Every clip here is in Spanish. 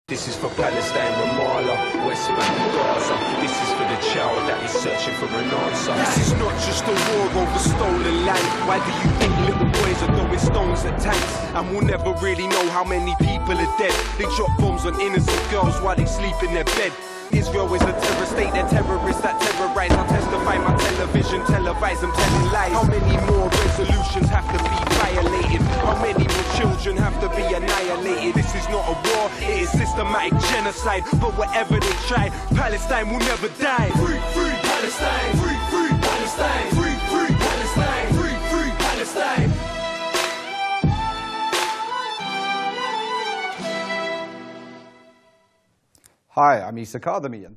This is for Palestine, Ramallah, West Bank, Gaza. This is for the child that is searching for an answer. This is not just a war over stolen land. Why do you think little boys are throwing stones at tanks? And we'll never really know how many people are dead. They drop bombs on innocent girls while they sleep in their bed. Israel is a terror state, they're terrorists that terrorize. I'll testify my television, televise them telling lies. How many more resolutions have to be violated? How many more children have to be annihilated? This is not a war, it is systematic genocide. But whatever they try, Palestine will never die. Free, free Palestine! Free, free Palestine! Free, free Palestine! Free, free Palestine!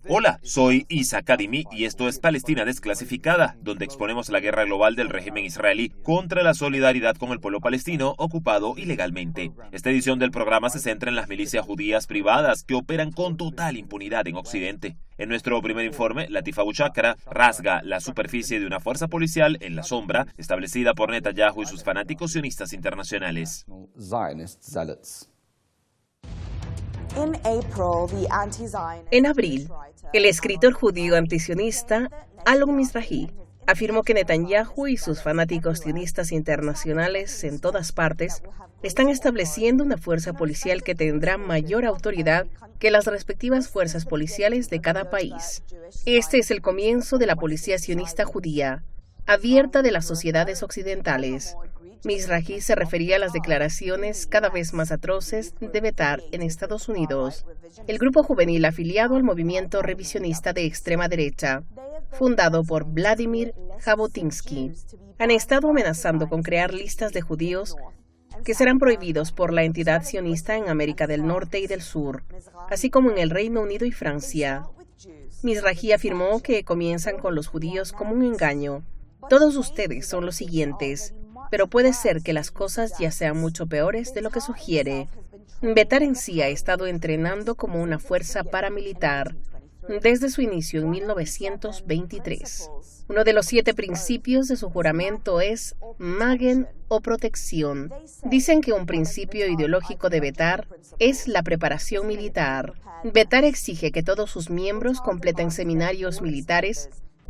Hola, soy Isa Kadimi y esto es Palestina Desclasificada, donde exponemos la guerra global del régimen israelí contra la solidaridad con el pueblo palestino ocupado ilegalmente. Esta edición del programa se centra en las milicias judías privadas que operan con total impunidad en Occidente. En nuestro primer informe, Latif Abu Shakra rasga la superficie de una fuerza policial en la sombra establecida por Netanyahu y sus fanáticos sionistas internacionales. En abril, el escritor judío antisionista Alon Mizrahi afirmó que Netanyahu y sus fanáticos sionistas internacionales en todas partes están estableciendo una fuerza policial que tendrá mayor autoridad que las respectivas fuerzas policiales de cada país. Este es el comienzo de la policía sionista judía, abierta de las sociedades occidentales. Mizrahi se refería a las declaraciones cada vez más atroces de Betar en Estados Unidos, el grupo juvenil afiliado al movimiento revisionista de extrema derecha, fundado por Vladimir Jabotinsky. Han estado amenazando con crear listas de judíos que serán prohibidos por la entidad sionista en América del Norte y del Sur, así como en el Reino Unido y Francia. Mizrahi afirmó que comienzan con los judíos como un engaño. Todos ustedes son los siguientes, pero puede ser que las cosas ya sean mucho peores de lo que sugiere. Betar en sí ha estado entrenando como una fuerza paramilitar desde su inicio en 1923. Uno de los 7 principios de su juramento es Magen o protección. Dicen que un principio ideológico de Betar es la preparación militar. Betar exige que todos sus miembros completen seminarios militares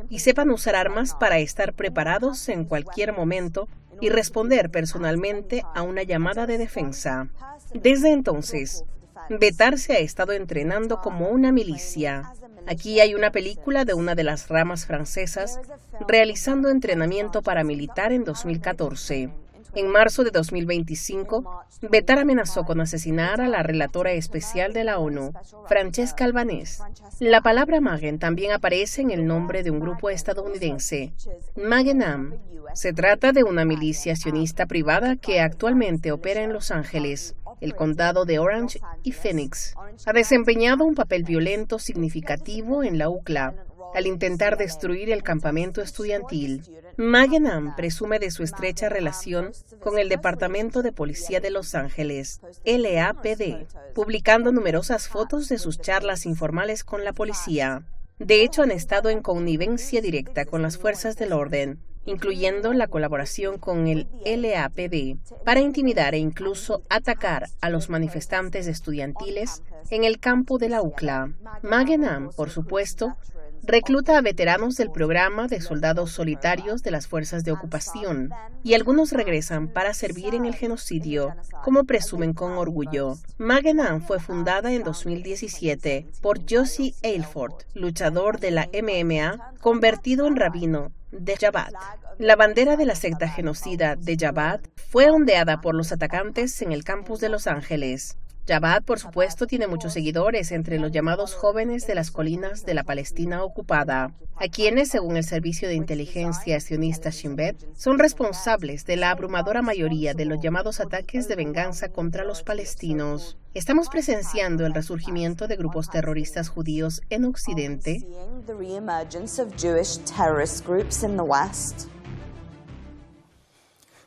y sepan usar armas para estar preparados en cualquier momento y responder personalmente a una llamada de defensa. Desde entonces, Betar se ha estado entrenando como una milicia. Aquí hay una película de una de las ramas francesas realizando entrenamiento paramilitar en 2014. En marzo de 2025, Betar amenazó con asesinar a la relatora especial de la ONU, Francesca Albanese. La palabra Magen también aparece en el nombre de un grupo estadounidense, Magen Am. Se trata de una milicia sionista privada que actualmente opera en Los Ángeles, el condado de Orange y Phoenix. Ha desempeñado un papel violento significativo en la UCLA al intentar destruir el campamento estudiantil. Magen Am presume de su estrecha relación con el Departamento de Policía de Los Ángeles, LAPD, publicando numerosas fotos de sus charlas informales con la policía. De hecho, han estado en connivencia directa con las fuerzas del orden, incluyendo la colaboración con el LAPD, para intimidar e incluso atacar a los manifestantes estudiantiles en el campo de la UCLA. Magen Am, por supuesto, recluta a veteranos del programa de soldados solitarios de las fuerzas de ocupación, y algunos regresan para servir en el genocidio, como presumen con orgullo. Magen Am fue fundada en 2017 por Yossi Ailford, luchador de la MMA, convertido en rabino de Chabad. La bandera de la secta genocida de Chabad fue ondeada por los atacantes en el campus de Los Ángeles. Chabad, por supuesto, tiene muchos seguidores entre los llamados jóvenes de las colinas de la Palestina ocupada, a quienes, según el servicio de inteligencia sionista Shin Bet, son responsables de la abrumadora mayoría de los llamados ataques de venganza contra los palestinos. ¿Estamos presenciando el resurgimiento de grupos terroristas judíos en Occidente?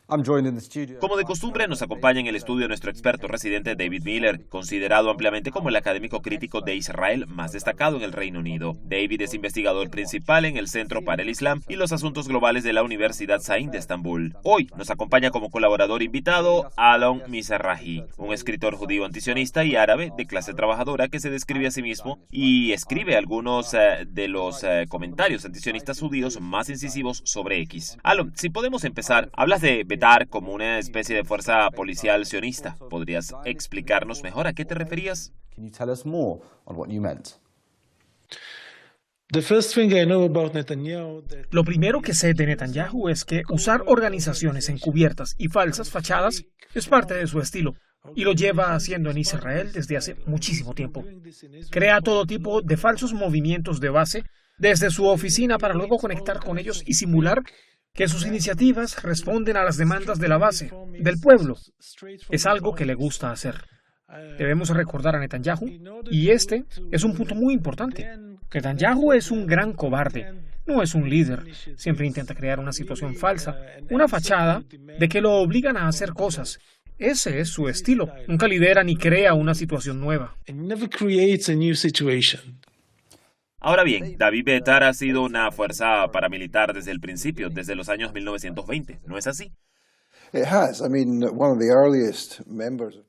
Como de costumbre, nos acompaña en el estudio nuestro experto residente David Miller, considerado ampliamente como el académico crítico de Israel más destacado en el Reino Unido. David es investigador principal en el Centro para el Islam y los Asuntos Globales de la Universidad Sain de Estambul. Hoy nos acompaña como colaborador invitado Alon Mizrahi, un escritor judío antisionista y árabe de clase trabajadora que se describe a sí mismo y escribe algunos de los comentarios antisionistas judíos más incisivos sobre X. Alon, si podemos empezar, hablas de Betar como una especie de fuerza policial sionista. ¿Podrías explicarnos mejor a qué te referías? Lo primero que sé de Netanyahu es que usar organizaciones encubiertas y falsas fachadas es parte de su estilo, y lo lleva haciendo en Israel desde hace muchísimo tiempo. Crea todo tipo de falsos movimientos de base desde su oficina para luego conectar con ellos y simular que sus iniciativas responden a las demandas de la base, del pueblo. Es algo que le gusta hacer. Debemos recordar a Netanyahu, y este es un punto muy importante. Netanyahu es un gran cobarde, no es un líder. Siempre intenta crear una situación falsa, una fachada de que lo obligan a hacer cosas. Ese es su estilo. Nunca lidera ni crea una situación nueva. Ahora bien, David Betar ha sido una fuerza paramilitar desde el principio, desde los años 1920, ¿no es así?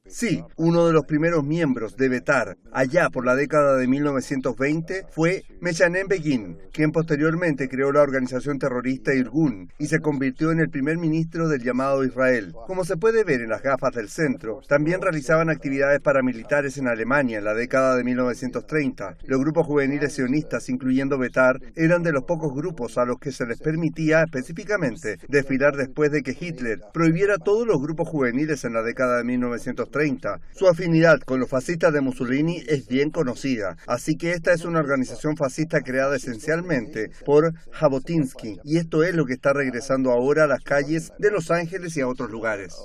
Sí, uno de los primeros miembros de Betar, allá por la década de 1920, fue Menahem Begin, quien posteriormente creó la organización terrorista Irgun y se convirtió en el primer ministro del llamado Israel. Como se puede ver en las gafas del centro, también realizaban actividades paramilitares en Alemania en la década de 1930. Los grupos juveniles sionistas, incluyendo Betar, eran de los pocos grupos a los que se les permitía específicamente desfilar después de que Hitler prohibiera todos los grupos juveniles en la década de 1930. Su afinidad con los fascistas de Mussolini es bien conocida, así que esta es una organización fascista creada esencialmente por Jabotinsky, y esto es lo que está regresando ahora a las calles de Los Ángeles y a otros lugares.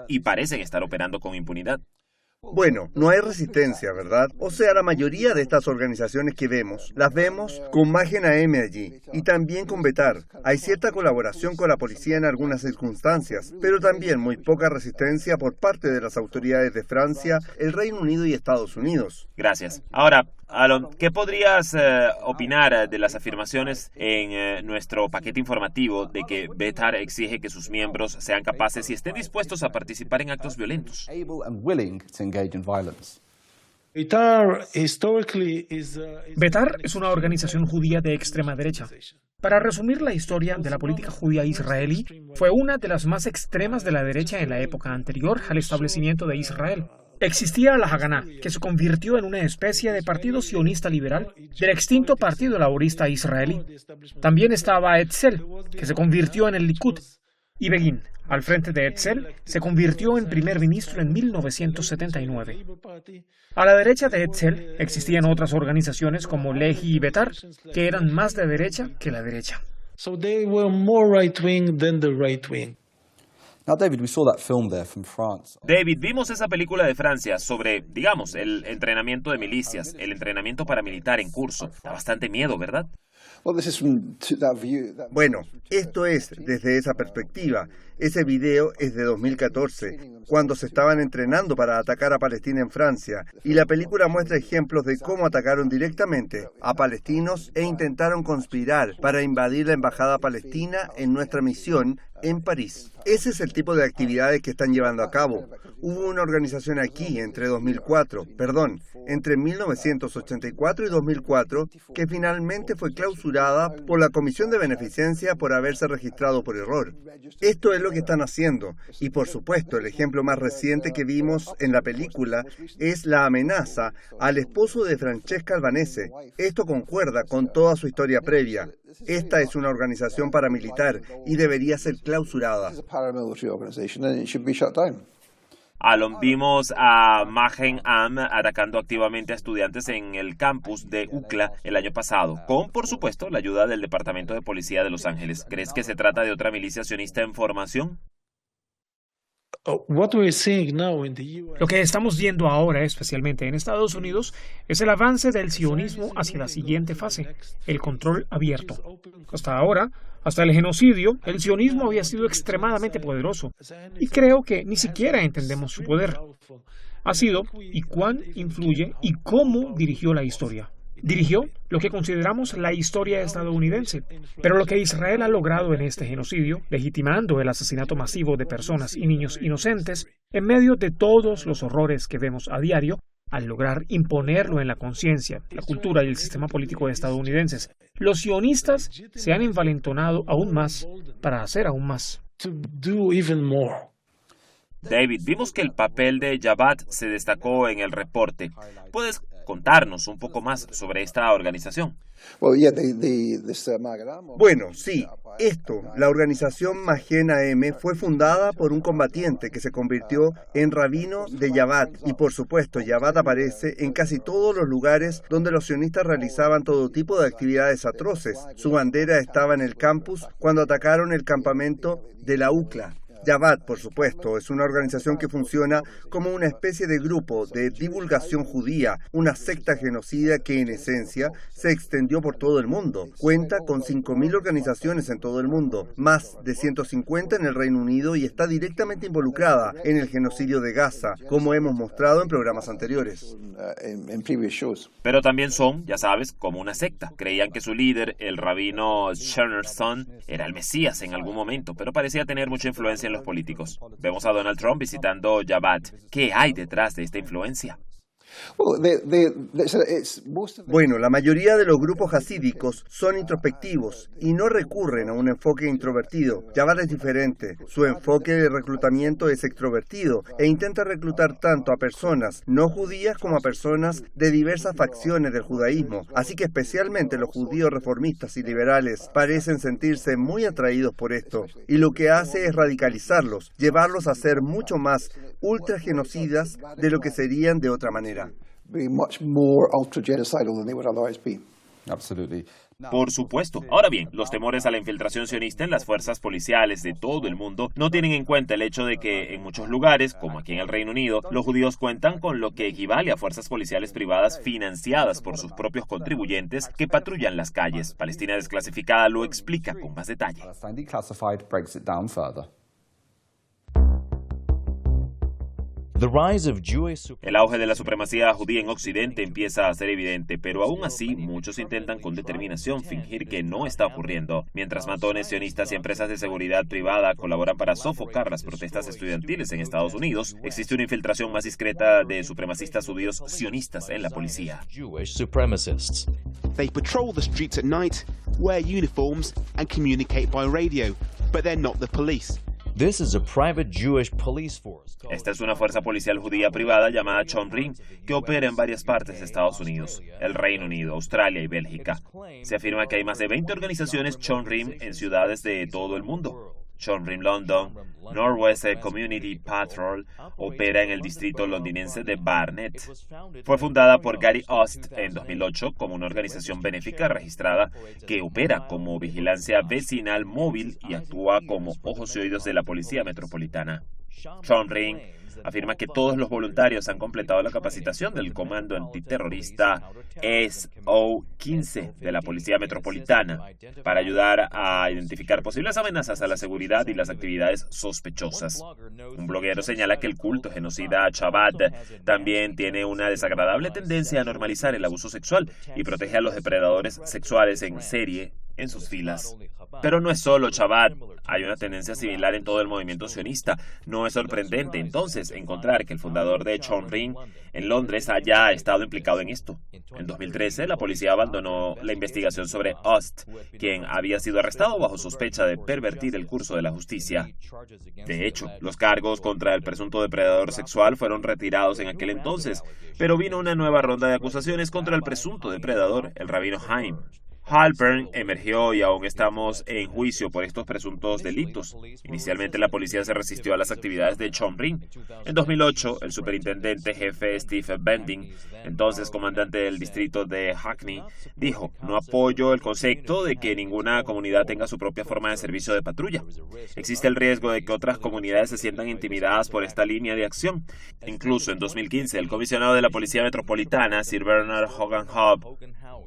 Y parecen estar operando con impunidad. Bueno, no hay resistencia, ¿verdad? O sea, la mayoría de estas organizaciones que vemos, las vemos con Menahem allí, y también con Betar. Hay cierta colaboración con la policía en algunas circunstancias, pero también muy poca resistencia por parte de las autoridades de Francia, el Reino Unido y Estados Unidos. Gracias. Ahora, Alon, ¿qué podrías opinar de las afirmaciones en nuestro paquete informativo de que Betar exige que sus miembros sean capaces y estén dispuestos a participar en actos violentos? Betar es una organización judía de extrema derecha. Para resumir la historia de la política judía israelí, fue una de las más extremas de la derecha en la época anterior al establecimiento de Israel. Existía la Haganá, que se convirtió en una especie de partido sionista liberal del extinto Partido Laborista Israelí. También estaba Etzel, que se convirtió en el Likud, y Begin, al frente de Etzel, se convirtió en primer ministro en 1979. A la derecha de Etzel existían otras organizaciones como Lehi y Betar, que eran más de derecha que la derecha. David, vimos esa película de Francia sobre, digamos, el entrenamiento de milicias, el entrenamiento paramilitar en curso. Da bastante miedo, ¿verdad? Bueno, esto es desde esa perspectiva. Ese video es de 2014, cuando se estaban entrenando para atacar a Palestina en Francia, y la película muestra ejemplos de cómo atacaron directamente a palestinos e intentaron conspirar para invadir la embajada palestina en nuestra misión en París. Ese es el tipo de actividades que están llevando a cabo. Hubo una organización aquí entre 1984 y 2004, que finalmente fue clausurada por la Comisión de Beneficencia por haberse registrado por error. Esto es lo que están haciendo, y por supuesto el ejemplo más reciente que vimos en la película es la amenaza al esposo de Francesca Albanese. Esto concuerda con toda su historia previa. Esta es una organización paramilitar y debería ser clausurada. Alon, vimos a Magen Am atacando activamente a estudiantes en el campus de UCLA el año pasado, con, por supuesto, la ayuda del Departamento de Policía de Los Ángeles. ¿Crees que se trata de otra milicia sionista en formación? Lo que estamos viendo ahora, especialmente en Estados Unidos, es el avance del sionismo hacia la siguiente fase, el control abierto. Hasta ahora, hasta el genocidio, el sionismo había sido extremadamente poderoso, y creo que ni siquiera entendemos su poder. Ha sido y cuán influye y cómo dirigió la historia. Dirigió lo que consideramos la historia estadounidense, pero lo que Israel ha logrado en este genocidio, legitimando el asesinato masivo de personas y niños inocentes, en medio de todos los horrores que vemos a diario, al lograr imponerlo en la conciencia, la cultura y el sistema político estadounidenses, los sionistas se han envalentonado aún más para hacer aún más. David, vimos que el papel de Jabhat se destacó en el reporte. ¿Puedes contarnos un poco más sobre esta organización? Bueno, sí. La organización Magen AM, fue fundada por un combatiente que se convirtió en rabino de Jabhat. Y por supuesto, Jabhat aparece en casi todos los lugares donde los sionistas realizaban todo tipo de actividades atroces. Su bandera estaba en el campus cuando atacaron el campamento de la UCLA. Jabhat, por supuesto, es una organización que funciona como una especie de grupo de divulgación judía, una secta genocida que en esencia se extendió por todo el mundo. Cuenta con 5.000 organizaciones en todo el mundo, más de 150 en el Reino Unido y está directamente involucrada en el genocidio de Gaza, como hemos mostrado en programas anteriores. Pero también son, ya sabes, como una secta. Creían que su líder, el rabino Schoenerson, era el Mesías en algún momento, pero parecía tener mucha influencia en los políticos. Vemos a Donald Trump visitando Jabhat. ¿Qué hay detrás de esta influencia? Bueno, la mayoría de los grupos hasídicos son introspectivos y no recurren a un enfoque introvertido. Jabhat es diferente. Su enfoque de reclutamiento es extrovertido e intenta reclutar tanto a personas no judías como a personas de diversas facciones del judaísmo. Así que especialmente los judíos reformistas y liberales parecen sentirse muy atraídos por esto. Y lo que hace es radicalizarlos, llevarlos a ser mucho más ultragenocidas de lo que serían de otra manera. Por supuesto. Ahora bien, los temores a la infiltración sionista en las fuerzas policiales de todo el mundo no tienen en cuenta el hecho de que en muchos lugares, como aquí en el Reino Unido, los judíos cuentan con lo que equivale a fuerzas policiales privadas financiadas por sus propios contribuyentes que patrullan las calles. Palestina Desclasificada lo explica con más detalle. El auge de la supremacía judía en Occidente empieza a ser evidente, pero aún así muchos intentan con determinación fingir que no está ocurriendo. Mientras matones sionistas y empresas de seguridad privada colaboran para sofocar las protestas estudiantiles en Estados Unidos, existe una infiltración más discreta de supremacistas judíos sionistas en la policía. They patrol the streets at night, wear uniforms and communicate by radio, but they're not the police. Esta es una fuerza policial judía privada llamada Chomrim, que opera en varias partes de Estados Unidos, el Reino Unido, Australia y Bélgica. Se afirma que hay más de 20 organizaciones Chomrim en ciudades de todo el mundo. Chomrim London, Northwest Community Patrol, opera en el distrito londinense de Barnet. Fue fundada por Gary Ost en 2008 como una organización benéfica registrada que opera como vigilancia vecinal móvil y actúa como ojos y oídos de la Policía Metropolitana. Chomrim afirma que todos los voluntarios han completado la capacitación del Comando Antiterrorista SO-15 de la Policía Metropolitana para ayudar a identificar posibles amenazas a la seguridad y las actividades sospechosas. Un bloguero señala que el culto genocida Jabhat también tiene una desagradable tendencia a normalizar el abuso sexual y protege a los depredadores sexuales en serie en sus filas. Pero no es solo Jabhat, hay una tendencia similar en todo el movimiento sionista. No es sorprendente, entonces, encontrar que el fundador de Chomrim en Londres haya estado implicado en esto. En 2013, la policía abandonó la investigación sobre Ost, quien había sido arrestado bajo sospecha de pervertir el curso de la justicia. De hecho, los cargos contra el presunto depredador sexual fueron retirados en aquel entonces, pero vino una nueva ronda de acusaciones contra el presunto depredador, el rabino Haim. Halpern emergió y aún estamos en juicio por estos presuntos delitos. Inicialmente la policía se resistió a las actividades de Chomrin. En 2008, el superintendente jefe Steve Bending, entonces comandante del distrito de Hackney, dijo: "No apoyo el concepto de que ninguna comunidad tenga su propia forma de servicio de patrulla. Existe el riesgo de que otras comunidades se sientan intimidadas por esta línea de acción". Incluso en 2015, el comisionado de la Policía Metropolitana, Sir Bernard Hogan-Howe,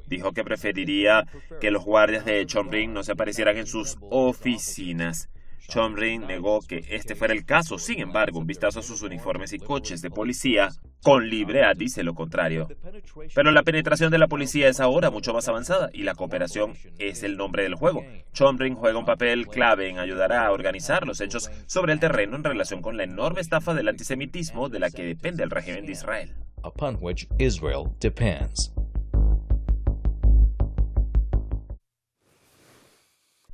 dijo que preferiría que los guardias de Chomrin no se aparecieran en sus oficinas. Chomrin negó que este fuera el caso. Sin embargo, un vistazo a sus uniformes y coches de policía con libre A dice lo contrario. Pero la penetración de la policía es ahora mucho más avanzada y la cooperación es el nombre del juego. Chomrin juega un papel clave en ayudar a organizar los hechos sobre el terreno en relación con la enorme estafa del antisemitismo de la que depende el régimen de Israel. Upon which Israel depends.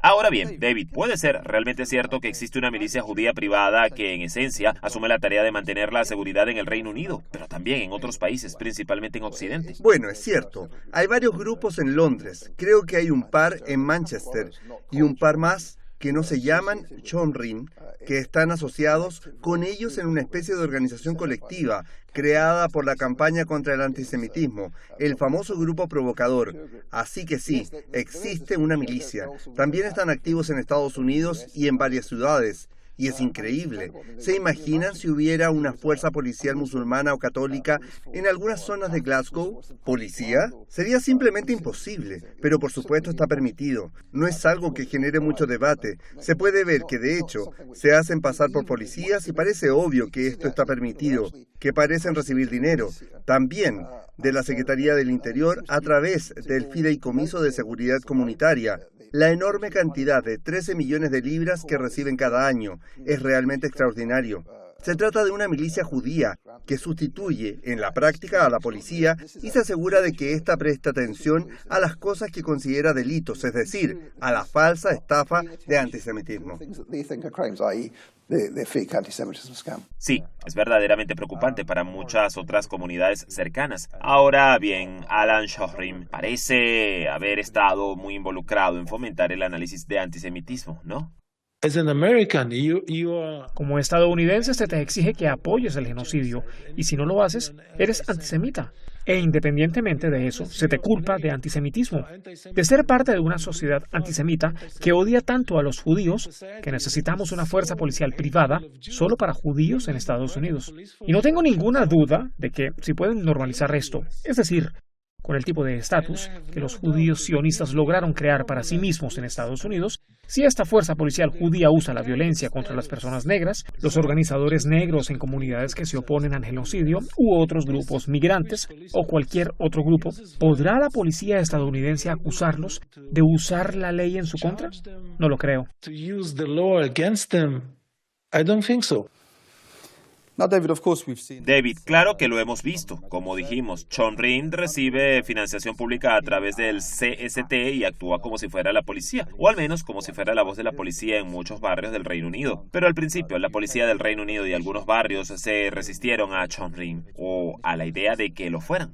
Ahora bien, David, ¿puede ser realmente cierto que existe una milicia judía privada que, en esencia, asume la tarea de mantener la seguridad en el Reino Unido, pero también en otros países, principalmente en Occidente? Bueno, es cierto. Hay varios grupos en Londres. Creo que hay un par en Manchester y un par más que no se llaman Chomrin, que están asociados con ellos en una especie de organización colectiva creada por la campaña contra el antisemitismo, el famoso grupo provocador. Así que sí, existe una milicia. También están activos en Estados Unidos y en varias ciudades. Y es increíble. ¿Se imaginan si hubiera una fuerza policial musulmana o católica en algunas zonas de Glasgow? ¿Policía? Sería simplemente imposible, pero por supuesto está permitido. No es algo que genere mucho debate. Se puede ver que de hecho se hacen pasar por policías y parece obvio que esto está permitido, que parecen recibir dinero. También de la Secretaría del Interior a través del Fideicomiso de Seguridad Comunitaria. La enorme cantidad de 13 millones de libras que reciben cada año es realmente extraordinario. Se trata de una milicia judía que sustituye en la práctica a la policía y se asegura de que ésta preste atención a las cosas que considera delitos, es decir, a la falsa estafa de antisemitismo. Sí, es verdaderamente preocupante para muchas otras comunidades cercanas. Ahora bien, Alan Chomrin parece haber estado muy involucrado en fomentar el análisis de antisemitismo, ¿no? Como estadounidense se te exige que apoyes el genocidio y si no lo haces, eres antisemita. E independientemente de eso, se te culpa de antisemitismo, de ser parte de una sociedad antisemita que odia tanto a los judíos que necesitamos una fuerza policial privada solo para judíos en Estados Unidos. Y no tengo ninguna duda de que si pueden normalizar esto, es decir, con el tipo de estatus que los judíos sionistas lograron crear para sí mismos en Estados Unidos, si esta fuerza policial judía usa la violencia contra las personas negras, los organizadores negros en comunidades que se oponen al genocidio u otros grupos migrantes o cualquier otro grupo, ¿podrá la policía estadounidense acusarlos de usar la ley en su contra? No lo creo. David, claro que lo hemos visto. Como dijimos, Chomrin recibe financiación pública a través del CST y actúa como si fuera la policía, o al menos como si fuera la voz de la policía en muchos barrios del Reino Unido. Pero al principio, la policía del Reino Unido y algunos barrios se resistieron a Chomrin, o a la idea de que lo fueran.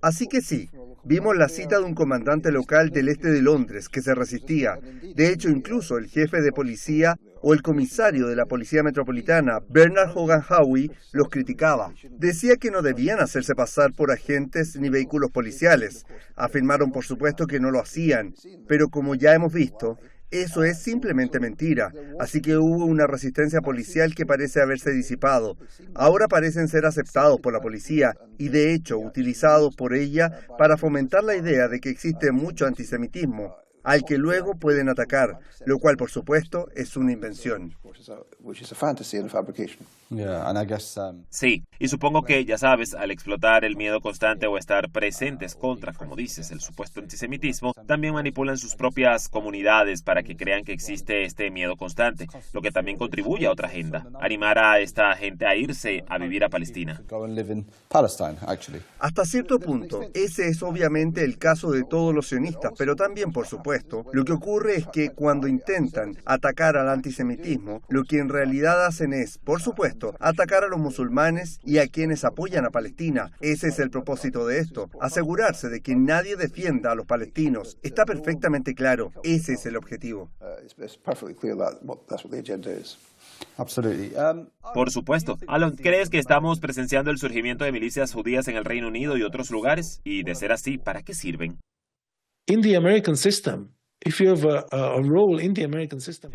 Así que sí, vimos la cita de un comandante local del este de Londres que se resistía. De hecho, incluso el jefe de policía o el comisario de la Policía Metropolitana, Bernard Hogan-Howe, los criticaba. Decía que no debían hacerse pasar por agentes ni vehículos policiales. Afirmaron, por supuesto, que no lo hacían, pero como ya hemos visto, eso es simplemente mentira, así que hubo una resistencia policial que parece haberse disipado. Ahora parecen ser aceptados por la policía y de hecho utilizados por ella para fomentar la idea de que existe mucho antisemitismo, al que luego pueden atacar, lo cual por supuesto es una invención. Sí, y supongo que, ya sabes, al explotar el miedo constante o estar presentes contra, como dices, el supuesto antisemitismo, también manipulan sus propias comunidades para que crean que existe este miedo constante, lo que también contribuye a otra agenda, animar a esta gente a irse a vivir a Palestina. Hasta cierto punto, ese es obviamente el caso de todos los sionistas, pero también, por supuesto, supuesto, lo que ocurre es que cuando intentan atacar al antisemitismo, lo que en realidad hacen es, por supuesto, atacar a los musulmanes y a quienes apoyan a Palestina. Ese es el propósito de esto, asegurarse de que nadie defienda a los palestinos. Está perfectamente claro, ese es el objetivo. Por supuesto. Alon, ¿crees que estamos presenciando el surgimiento de milicias judías en el Reino Unido y otros lugares? Y de ser así, ¿para qué sirven? En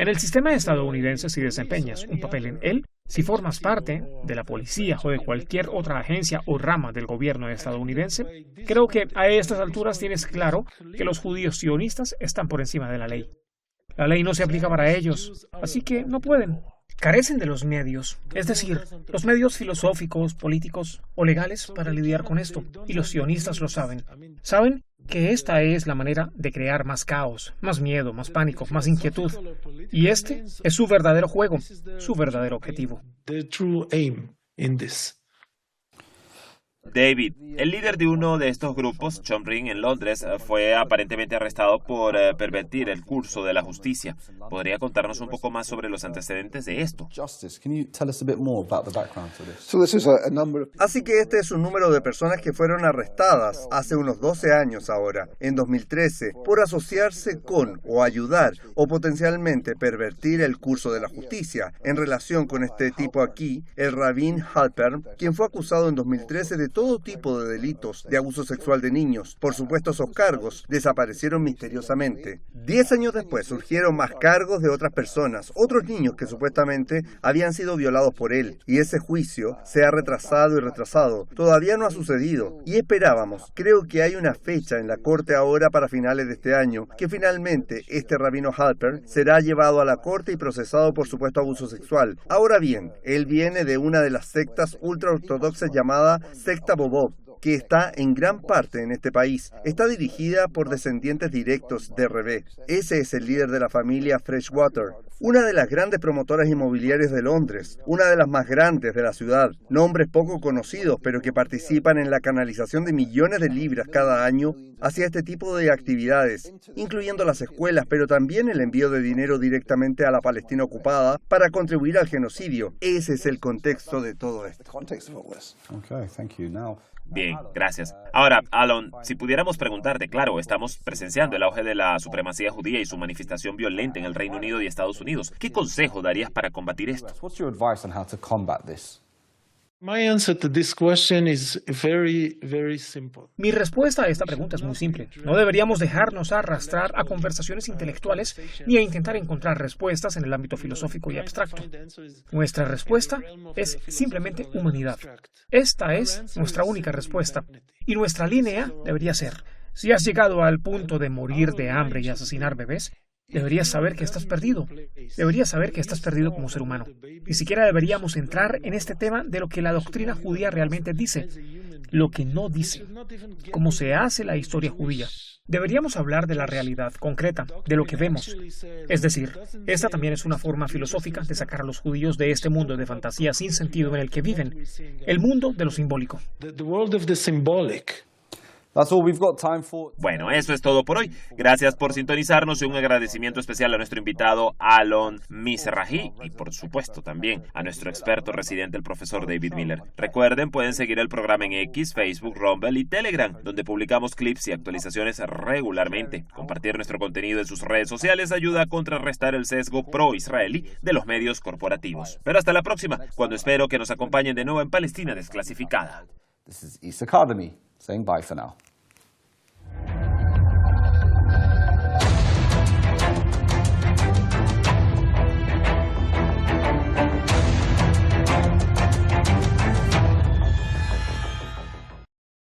el sistema estadounidense, si desempeñas un papel en él, si formas parte de la policía o de cualquier otra agencia o rama del gobierno estadounidense, creo que a estas alturas tienes claro que los judíos sionistas están por encima de la ley. La ley no se aplica para ellos, así que no pueden. Carecen de los medios, es decir, los medios filosóficos, políticos o legales para lidiar con esto, y los sionistas lo saben. Saben que esta es la manera de crear más caos, más miedo, más pánico, más inquietud. Y este es su verdadero juego, su verdadero objetivo. David, el líder de uno de estos grupos, Chomring, en Londres, fue aparentemente arrestado por pervertir el curso de la justicia. ¿Podría contarnos un poco más sobre los antecedentes de esto? Así que este es un número de personas que fueron arrestadas hace unos 12 años ahora, en 2013, por asociarse con o ayudar o potencialmente pervertir el curso de la justicia. En relación con este tipo aquí, el Rabin Halpern, quien fue acusado en 2013 de todo tipo de delitos de abuso sexual de niños. Por supuesto, esos cargos desaparecieron misteriosamente. 10 años después surgieron más cargos de otras personas, otros niños que supuestamente habían sido violados por él. Y ese juicio se ha retrasado y retrasado. Todavía no ha sucedido. Y esperábamos, creo que hay una fecha en la corte ahora para finales de este año, que finalmente este rabino Halpern será llevado a la corte y procesado por supuesto abuso sexual. Ahora bien, él viene de una de las sectas ultraortodoxas llamada Secta Bobov, que está en gran parte en este país. Está dirigida por descendientes directos de Rebbe. Ese es el líder de la familia Freshwater, una de las grandes promotoras inmobiliarias de Londres, una de las más grandes de la ciudad. Nombres poco conocidos, pero que participan en la canalización de millones de libras cada año hacia este tipo de actividades, incluyendo las escuelas, pero también el envío de dinero directamente a la Palestina ocupada para contribuir al genocidio. Ese es el contexto de todo esto. Bien, gracias. Ahora, Alon, si pudiéramos preguntarte, claro, estamos presenciando el auge de la supremacía judía y su manifestación violenta en el Reino Unido y Estados Unidos. ¿Qué consejo darías para combatir esto? Mi respuesta a esta pregunta es muy simple. No deberíamos dejarnos arrastrar a conversaciones intelectuales ni a intentar encontrar respuestas en el ámbito filosófico y abstracto. Nuestra respuesta es simplemente humanidad. Esta es nuestra única respuesta. Y nuestra línea debería ser: si has llegado al punto de morir de hambre y asesinar bebés, deberías saber que estás perdido. Deberías saber que estás perdido como ser humano. Ni siquiera deberíamos entrar en este tema de lo que la doctrina judía realmente dice, lo que no dice, cómo se hace la historia judía. Deberíamos hablar de la realidad concreta, de lo que vemos. Es decir, esta también es una forma filosófica de sacar a los judíos de este mundo de fantasía sin sentido en el que viven, el mundo de lo simbólico. Bueno, eso es todo por hoy. Gracias por sintonizarnos y un agradecimiento especial a nuestro invitado Alon Mizrahi y por supuesto también a nuestro experto residente, el profesor David Miller. Recuerden, pueden seguir el programa en X, Facebook, Rumble y Telegram, donde publicamos clips y actualizaciones regularmente. Compartir nuestro contenido en sus redes sociales ayuda a contrarrestar el sesgo pro-israelí de los medios corporativos. Pero hasta la próxima, cuando espero que nos acompañen de nuevo en Palestina Desclasificada. This is East Academy saying bye for now.